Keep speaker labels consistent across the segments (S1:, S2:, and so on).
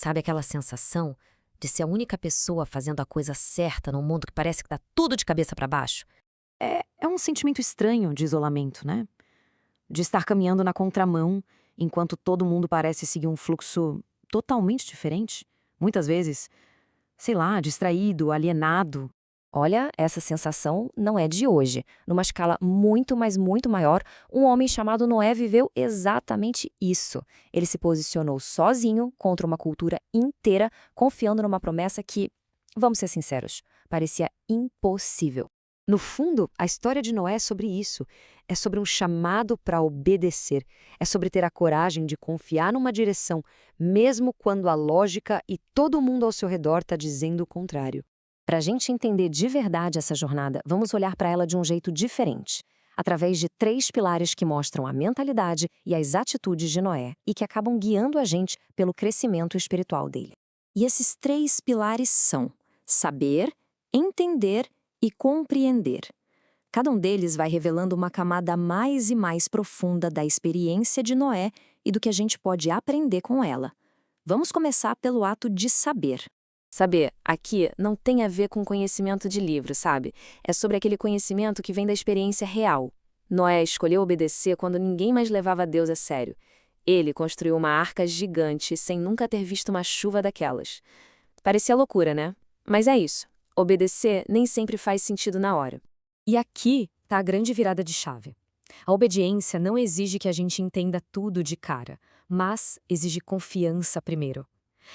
S1: Sabe aquela sensação de ser a única pessoa fazendo a coisa certa num mundo que parece que tá tudo de cabeça para baixo?
S2: É um sentimento estranho de isolamento, né? De estar caminhando na contramão, enquanto todo mundo parece seguir um fluxo totalmente diferente. Muitas vezes, sei lá, distraído, alienado.
S1: Olha, essa sensação não é de hoje. Numa escala muito, mas muito maior, um homem chamado Noé viveu exatamente isso. Ele se posicionou sozinho contra uma cultura inteira, confiando numa promessa que, vamos ser sinceros, parecia impossível. No fundo, a história de Noé é sobre isso. É sobre um chamado para obedecer. É sobre ter a coragem de confiar numa direção, mesmo quando a lógica e todo mundo ao seu redor está dizendo o contrário. Para a gente entender de verdade essa jornada, vamos olhar para ela de um jeito diferente, através de 3 pilares que mostram a mentalidade e as atitudes de Noé e que acabam guiando a gente pelo crescimento espiritual dele. E esses 3 pilares são saber, entender e compreender. Cada um deles vai revelando uma camada mais e mais profunda da experiência de Noé e do que a gente pode aprender com ela. Vamos começar pelo ato de saber. Saber, aqui, não tem a ver com conhecimento de livro, sabe? É sobre aquele conhecimento que vem da experiência real. Noé escolheu obedecer quando ninguém mais levava Deus a sério. Ele construiu uma arca gigante sem nunca ter visto uma chuva daquelas. Parecia loucura, né? Mas é isso. Obedecer nem sempre faz sentido na hora. E aqui está a grande virada de chave. A obediência não exige que a gente entenda tudo de cara, mas exige confiança primeiro.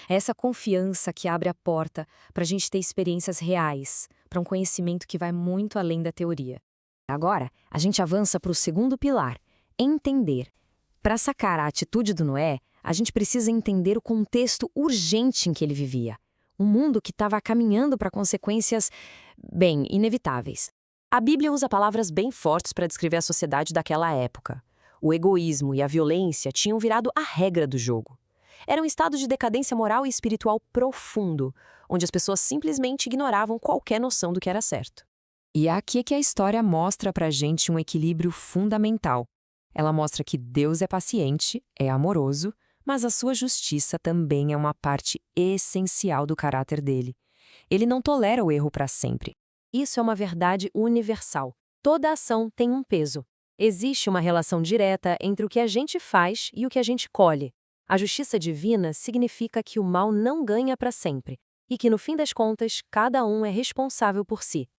S1: É essa confiança que abre a porta para a gente ter experiências reais, para um conhecimento que vai muito além da teoria. Agora, a gente avança para o segundo pilar, entender. Para sacar a atitude do Noé, a gente precisa entender o contexto urgente em que ele vivia. Um mundo que estava caminhando para consequências, bem, inevitáveis. A Bíblia usa palavras bem fortes para descrever a sociedade daquela época. O egoísmo e a violência tinham virado a regra do jogo. Era um estado de decadência moral e espiritual profundo, onde as pessoas simplesmente ignoravam qualquer noção do que era certo. E é aqui que a história mostra pra gente um equilíbrio fundamental. Ela mostra que Deus é paciente, é amoroso, mas a sua justiça também é uma parte essencial do caráter dele. Ele não tolera o erro para sempre. Isso é uma verdade universal. Toda ação tem um peso. Existe uma relação direta entre o que a gente faz e o que a gente colhe. A justiça divina significa que o mal não ganha para sempre e que, no fim das contas, cada um é responsável por si.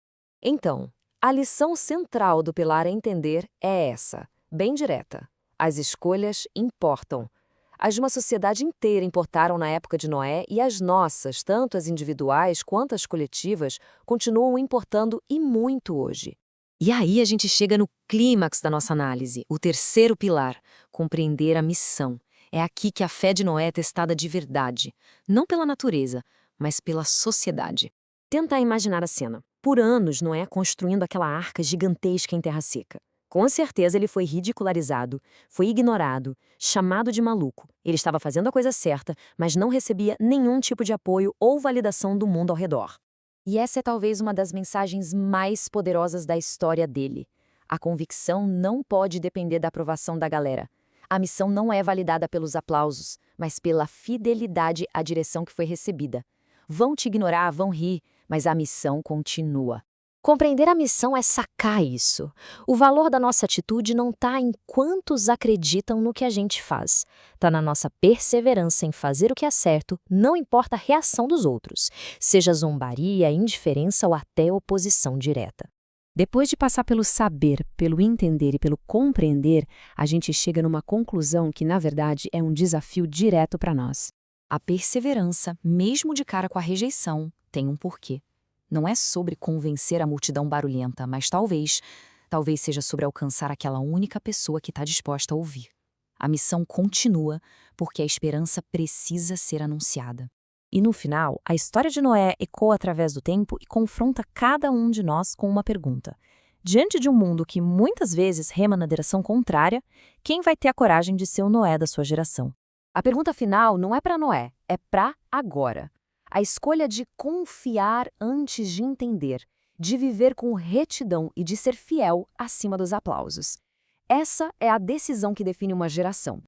S1: Então, a lição central do pilar entender é essa, bem direta. As escolhas importam. As de uma sociedade inteira importaram na época de Noé e as nossas, tanto as individuais quanto as coletivas, continuam importando e muito hoje. E aí a gente chega no clímax da nossa análise, o terceiro pilar, compreender a missão. É aqui que a fé de Noé é testada de verdade, não pela natureza, mas pela sociedade. Tenta imaginar a cena. Por anos, Noé construindo aquela arca gigantesca em terra seca. Com certeza ele foi ridicularizado, foi ignorado, chamado de maluco. Ele estava fazendo a coisa certa, mas não recebia nenhum tipo de apoio ou validação do mundo ao redor. E essa é talvez uma das mensagens mais poderosas da história dele. A convicção não pode depender da aprovação da galera. A missão não é validada pelos aplausos, mas pela fidelidade à direção que foi recebida. Vão te ignorar, vão rir, mas a missão continua. Compreender a missão é sacar isso. O valor da nossa atitude não está em quantos acreditam no que a gente faz. Está na nossa perseverança em fazer o que é certo, não importa a reação dos outros, seja zombaria, indiferença ou até oposição direta. Depois de passar pelo saber, pelo entender e pelo compreender, a gente chega numa conclusão que, na verdade, é um desafio direto para nós. A perseverança, mesmo de cara com a rejeição, tem um porquê. Não é sobre convencer a multidão barulhenta, mas talvez seja sobre alcançar aquela única pessoa que está disposta a ouvir. A missão continua porque a esperança precisa ser anunciada. E no final, a história de Noé ecoa através do tempo e confronta cada um de nós com uma pergunta. Diante de um mundo que muitas vezes rema na direção contrária, quem vai ter a coragem de ser o Noé da sua geração? A pergunta final não é para Noé, é para agora. A escolha de confiar antes de entender, de viver com retidão e de ser fiel acima dos aplausos. Essa é a decisão que define uma geração.